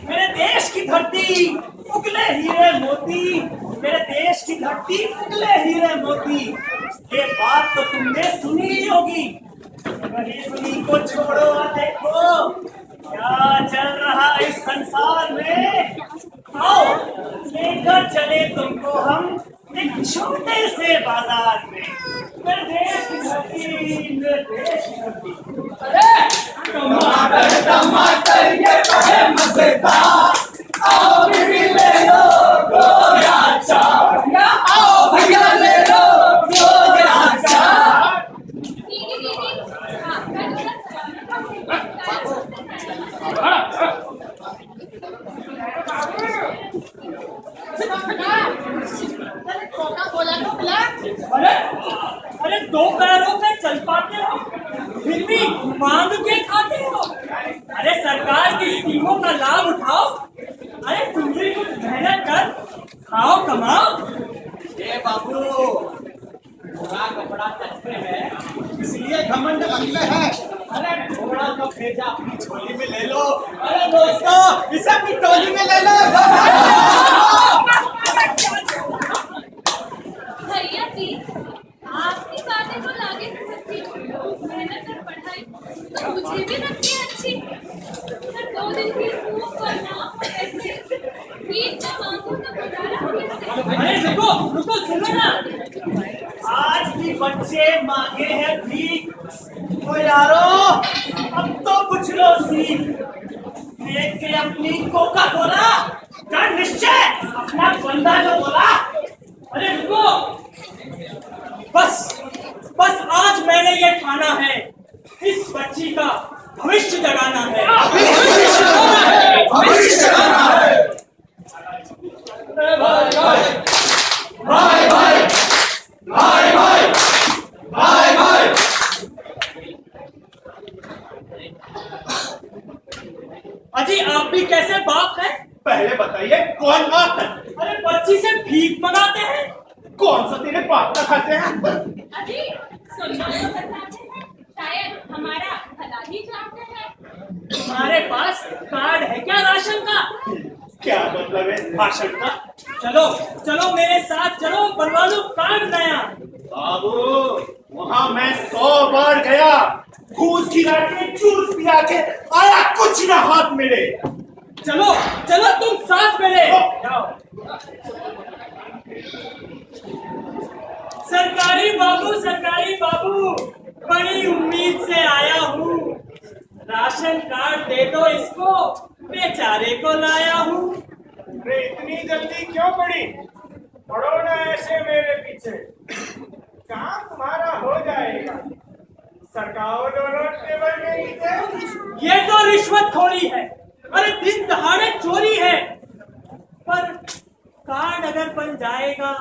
मेरे देश की धरती उगले हीरे मोती, मेरे देश की धरती उगले हीरे मोती। ये बात तो तुमने सुनी ही होगी, वही सुनी को छोड़ो और देखो क्या चल रहा इस संसार में। आओ लेकर चले तुमको हम एक छोटे से बाजार में। मेरे देश की धरती, मेरे देश की धरती। अरे टमाटर टमाटर ये बड़े मजेदार, आओ बीवी ले लो गोया चाट, आओ भैया ले लो गोया चाट। अरे अरे दो पैरों पे चल पाते हो फिर भी मांग के खाते हो। अरे सरकार की स्कीमों का लाभ उठाओ। अरे तुम भी कुछ मेहनत कर, खाओ कमाओ। ये बाबू घोड़ा कपड़ा तस्ते है इसलिए घमंड बनते हैं। अरे घोड़ा का भेजा अपनी झोली में ले लो। अरे दोस्तों इसे अपनी टोली में ले लो। भैया जी आपकी बातें तो लागे तो सच्ची, मेहनत और पढ़ाई तो मुझे भी लगती है अच्छी, पर 2 दिन की भूख और ना कैसे भीख ना मांगू तो गुजारा कैसे। अरे रुको रुको, सुनो ना, आज भी बच्चे मांगे हैं भीख। तो यारो अब तो कुछ लो सीख, देख के अपनी कोका कोला कर निश्चय अपना बंदा जो बोला। अरे रुको, बस बस आज मैंने ये ठाना है, इस बच्ची का भविष्य जगाना है। भविष्य जगाना है। भाई भाई भाई भाई भाई भाई भाई भाई। अजी आप भी कैसे बाप हैं? पहले बताइए कौन आप है? अरे बच्ची से भीख मंगाते हैं। कौन सा तेरे बाप का खाते हैं? अजी सुनना तो बताते हैं, शायद हमारा भला ही चाहते हैं। तुम्हारे पास कार्ड है क्या राशन का? क्या मतलब है भाषण का? चलो चलो मेरे साथ चलो, बनवा लो कार्ड नया। बाबू वहाँ मैं 100 बार गया, घूस खिला के जूस पिया के आया, कुछ ना हाथ मिले। चलो चलो तुम साथ मेरे। सरकारी बाबू बड़ी उम्मीद से आया हूँ, राशन कार्ड दे दो इसको, बेचारे को लाया हूँ। अरे इतनी जल्दी क्यों पड़ी? पढ़ो ना ऐसे मेरे पीछे, काम तुम्हारा हो जाएगा। सरकाओ दोनों टेबल में नीचे। ये तो रिश्वतखोरी है, अरे दिन दहाड़े चोरी है। पर कार्ड अगर बन जाएगा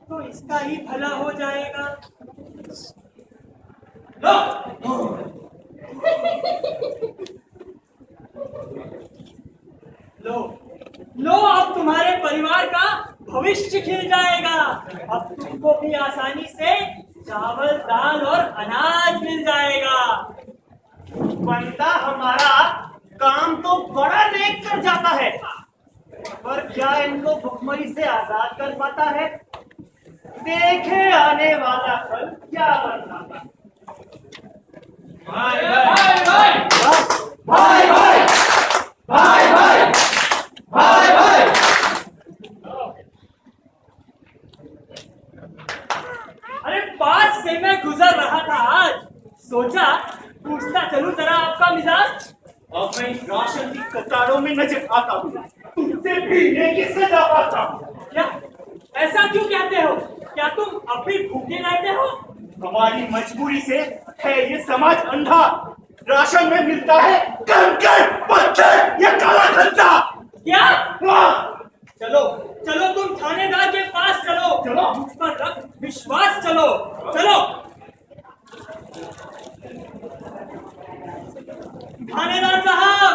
तो इसका ही भला हो जाएगा। लो लो लो, अब तुम्हारे परिवार का भविष्य खिल जाएगा। अब तुमको भी आसानी से चावल दाल और अनाज मिल जाएगा। बंदा हमारा काम तो बड़ा नेक कर जाता है, पर क्या इनको भुखमरी से आजाद कर पाता है? देखे आने वाला कल क्या बनता है। भाई भाई भाई भाई भाई भाई भाई भाई भाई। अरे पास से मैं गुजर रहा था आज, सोचा पूछता चलूं जरा आपका मिजाज। अब मैं इस राशन की कतारों में नजर आता हूँ, तुमसे पीने की सजा पाता हूँ। क्या ऐसा क्यों कहते हो? क्या तुम अब भी भूखे रहते हो? हमारी मजबूरी से है ये समाज अंधा। राशन में मिलता है कंकड़ पत्थर या काला धंधा। क्या? हाँ। चलो चलो तुम थानेदार के पास चलो, चलो। मुझ पर रख विश्वास, चलो चलो। थानेदार साहब,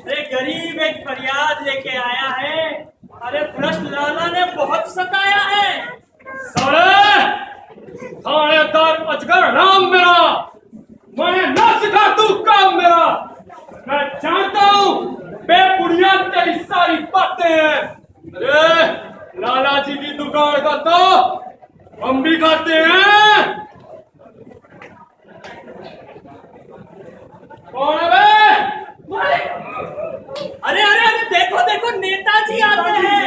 अरे गरीब एक फरियाद लेके आया है। अरे भ्रष्ट लाला ने बहुत सताया है। थानेदार अजगर राम मेरा, मैं ना सिखा तू काम मेरा। मैं जानता हूँ बेबुनियाद तेरी सारी बातें हैं। अरे लाला जी की दुकान का तो हम भी खाते हैं। कौन है बे? अरे अरे अरे देखो देखो नेताजी आते हैं।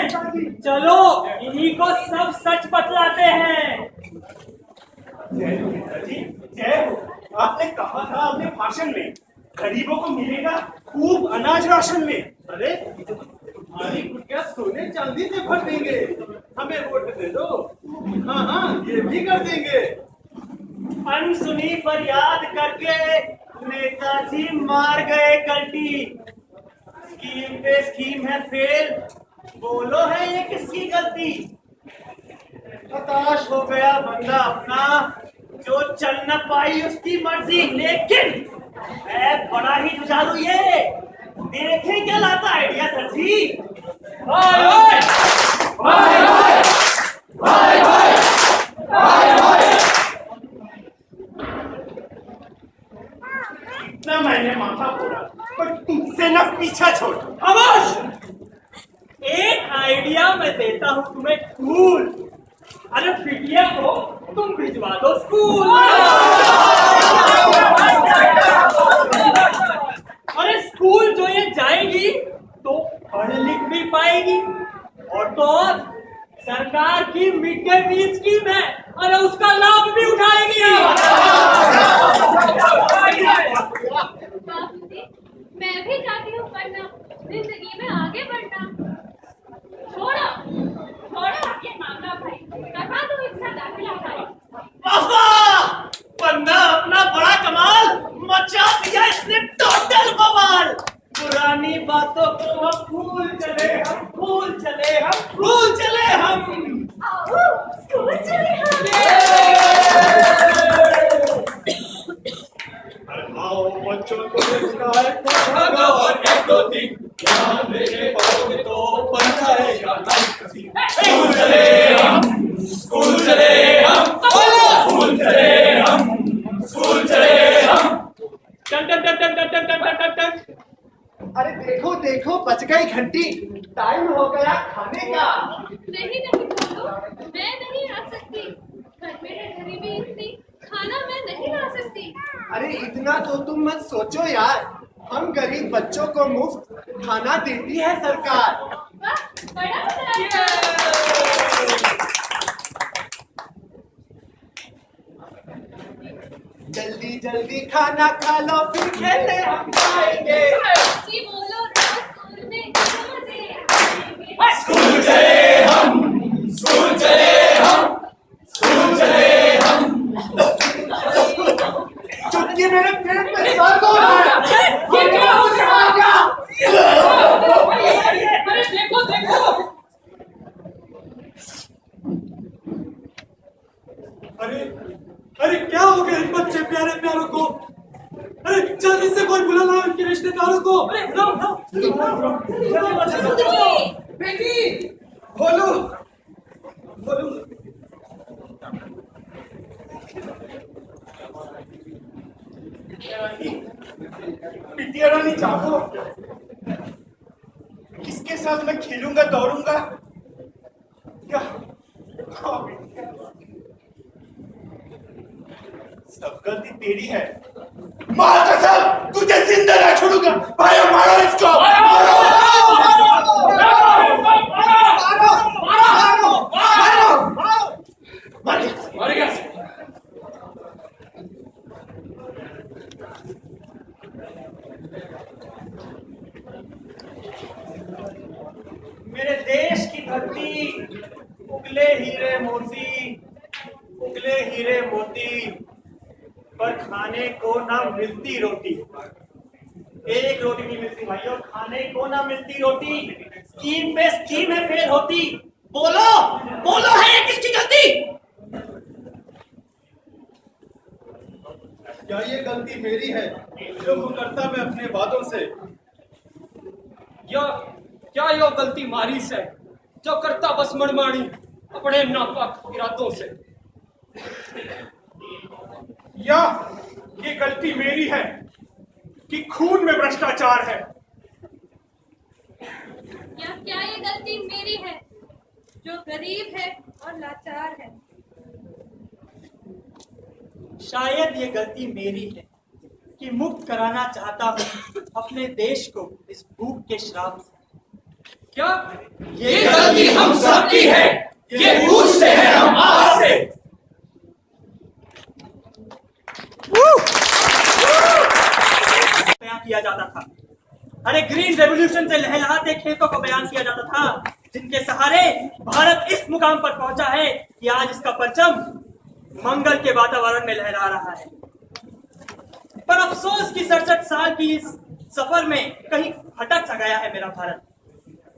चलो इन्हीं को सब सच बतलाते हैं। जय हो नेताजी, जय हो। आपने कहा था अपने भाषण में गरीबों को मिलेगा खूब अनाज राशन में। अरे तुम्हारी कुटिया सोने चांदी से भर देंगे। हमें वोट दे दो। हाँ हाँ, ये भी कर देंगे। अनसुनी फरियाद करके नेताजी मार गए कल्टी। स्कीम पे स्कीम है फेल, बोलो है ये किसकी गलती। हताश हो गया बंदा अपना, जो चल न पाई उसकी मर्जी। लेकिन है बड़ा ही चालू ये, देखें क्या लाता आइडिया सर जी। हाय हाय हाय हाय हाय हाय हाय हाय। इतना मैंने माथा फोड़ा पर तुमसे न पीछा छोड़ा। खामोश! एक आइडिया मैं देता हूँ तुम्हें कूल। अरे बिटिया को तुम भिजवा दो स्कूल। अरे स्कूल जो ये जाएगी तो पढ़ लिख भी पाएगी। और तो और सरकार की मिड डे मील स्कीम है, अरे उसका लाभ भी उठाएगी। बाबूजी, मैं भी चाहती हूँ पढ़ना, जिंदगी में आगे बढ़ना। छोड़ो छोड़ो ये मामला भाई, करवा दो इसका दाखिला भाई। वाह! बंदा अपना बड़ा कमाल मचा दिया इसने, टोटल बवाल। पुरानी बातों को हम भूल चले, हम भूल चले, हम भूल चले हम। आओ स्कूल चले हम। आओ बच्चों को शिकायत भागा और एक दो तीन, ध्यान देके पढ़ोगे तो बन जाएगा लाइफ। स्कूल चले हम, स्कूल चले हम, स्कूल चले हम, स्कूल चले हम। टन टन टन टन टन टन टन टन टन। अरे देखो देखो, बच गई घंटी। टाइम हो गया खाने का। नहीं नहीं बोलो, मैं नहीं आ सकती। घर में गरीबी इतनी, खाना मैं नहीं ला सकती। अरे इतना तो तुम मत सोचो यार, हम गरीब बच्चों को मुफ्त खाना देती है सरकार। वाह, बड़ा मजा आया। जल्दी जल्दी खाना खा लो, फिर खेलने हम जाएंगे। जी बोलो, रोज स्कूल में मजे आएंगे। स्कूल चले हम, स्कूल चले हम, स्कूल चले हम। चुटकी मेरे पेट में दर्द हो रहा है। ये क्या हो रहा है? अरे देखो देखो। अरे अरे क्या हो गया इन बच्चे प्यारे प्यारों को? अरे जल्दी से कोई बुला लाओ इनके रिश्तेदारों को। अरे बेटी खोलो खोलो। बिटिया रानी जागो। किसके साथ मैं खेलूंगा दौड़ूंगा क्या? हाँ बिटिया, सब गलती तेरी है। मार कसम, तुझे जिंदा ना छोड़ूंगा। भाई मारो इसको, मर गया। मेरे देश की धरती, उगले हीरे मोती, उगले हीरे मोती, पर खाने को ना मिलती रोटी। एक रोटी नहीं मिलती भाइयों, खाने को ना मिलती रोटी। स्कीम पे स्कीम है फेल होती। बोलो बोलो है ये किसकी गलती? क्या ये गलती मेरी है जो मुकरता मैं अपने वादों से? या क्या यो गलती मारी से जो करता बस मनमानी अपने नापाक इरादों से? या ये गलती मेरी है कि खून में भ्रष्टाचार है। या क्या ये गलती मेरी है जो गरीब है और लाचार है? शायद ये गलती मेरी है कि मुक्त कराना चाहता हूँ अपने देश को इस भूख के श्राप से। क्या ये गलती हम सबकी है, ये पूछते हैं हम आपसे। बयान किया जाता था, अरे ग्रीन रेवोल्यूशन से लहलहाते खेतों को बयान किया जाता था, जिनके सहारे भारत इस मुकाम पर पहुंचा है कि आज इसका परचम मंगल के वातावरण में लहरा रहा है। पर अफसोस की 67 साल की इस सफर में कहीं भटक सा गया है मेरा भारत।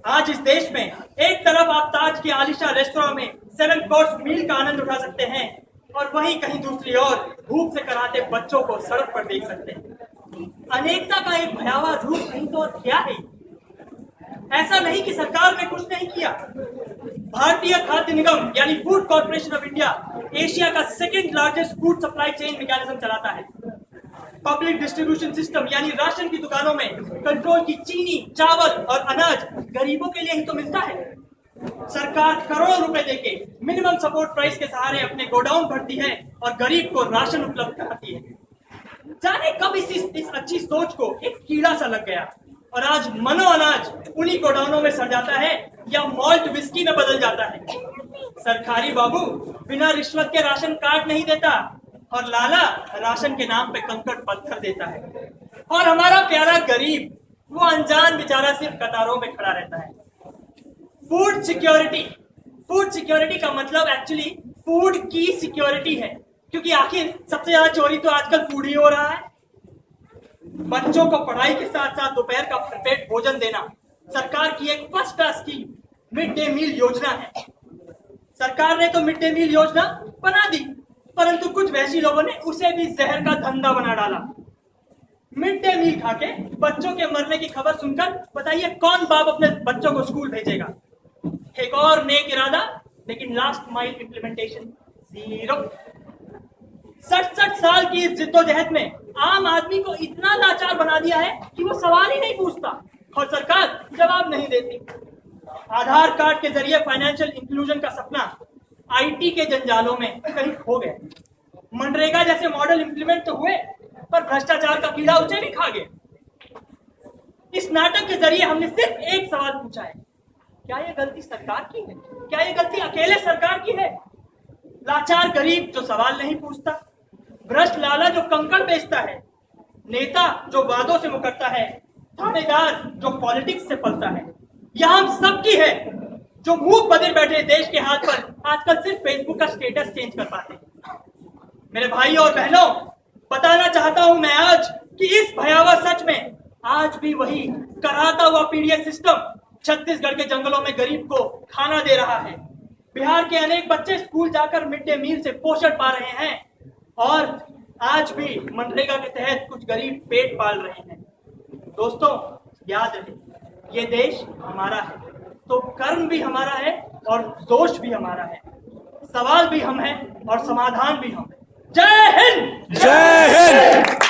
आज इस देश में एक तरफ आप ताज के आलिशान रेस्तरां में 7 कोर्स मील का आनंद उठा सकते हैं और वहीं कहीं दूसरी ओर भूख से कराहते बच्चों को सड़क पर देख सकते हैं। अनेकता का एक भयावह रूप नहीं तो और क्या है? ऐसा नहीं कि सरकार ने कुछ नहीं किया। भारतीय खाद्य निगम यानी food corporation of India Asia का 2nd largest food supply chain mechanism चलाता है। पब्लिक डिस्ट्रीब्यूशन सिस्टम यानी राशन की दुकानों में कंट्रोल की चीनी, चावल और अनाज गरीबों के लिए ही तो मिलता है। सरकार करोड़ों रुपए देके मिनिमम सपोर्ट प्राइस के सहारे अपने गोडाउन भरती है और गरीब को राशन उपलब्ध कराती है। जाने कब इस अच्छी सोच को एक कीड़ा सा लग गया और आज मनो अनाज उन्हीं गोडाउनों में सड़ जाता है या मॉल्ट विस्की में बदल जाता है। सरकारी बाबू बिना रिश्वत के राशन कार्ड नहीं देता और लाला राशन के नाम पे कंकड़ पत्थर देता है, और हमारा प्यारा गरीब वो अनजान बेचारा सिर्फ कतारों में खड़ा रहता है। फूड सिक्योरिटी का मतलब एक्चुअली फूड की सिक्योरिटी है, क्योंकि आखिर सबसे ज्यादा चोरी तो आजकल फूड ही हो रहा है। बच्चों को पढ़ाई के साथ साथ दोपहर का भरपेट भोजन देना सरकार की एक फर्स्ट क्लास की मिड डे मील योजना है। सरकार ने तो मिड डे मील योजना बना दी, परंतु कुछ वैसी लोगों ने उसे भी जहर का धंधा बना डाला। मिड डे मील खाके बच्चों के मरने की खबर सुनकर बताइए कौन बाप अपने बच्चों को स्कूल भेजेगा? एक और नेक इरादा, लेकिन लास्ट माइल इंप्लीमेंटेशन जीरो। 67 साल की इस जिद्दोजहद में आम आदमी को इतना लाचार बना दिया है कि वो सवाल ही नहीं पूछता और सरकार जवाब नहीं देती। आधार कार्ड के जरिए फाइनेंशियल इंक्लूजन का सपना आईटी के जंजालों में कहीं खो गए। मनरेगा जैसे मॉडल इंप्लीमेंट तो हुए, पर भ्रष्टाचार का कीड़ा उसे भी खा गया। इस नाटक के जरिए हमने सिर्फ एक सवाल पूछा है, क्या ये गलती सरकार की है? क्या ये गलती अकेले सरकार की है? लाचार गरीब जो सवाल नहीं पूछता, भ्रष्ट लाला जो कंकड़ बेचता है, नेता जो वादों से मुकरता है, थानेदार जो पॉलिटिक्स से पलता है, यह हम सबकी है जो मुंह बदल बैठे देश के हाथ पर आजकल सिर्फ फेसबुक का स्टेटस चेंज कर पाते हैं। मेरे भाइयों और बहनों, बताना चाहता हूं मैं आज कि इस भयावह सच में आज भी वही कराता हुआ पीडीएस सिस्टम छत्तीसगढ़ के जंगलों में गरीब को खाना दे रहा है। बिहार के अनेक बच्चे स्कूल जाकर मिड डे मील से पोषण पा रहे हैं और आज भी मनरेगा के तहत कुछ गरीब पेट पाल रहे हैं। दोस्तों, याद रहे, ये देश हमारा है तो कर्म भी हमारा है और दोष भी हमारा है, सवाल भी हम हैं और समाधान भी हम हैं। जय हिंद। जय हिंद।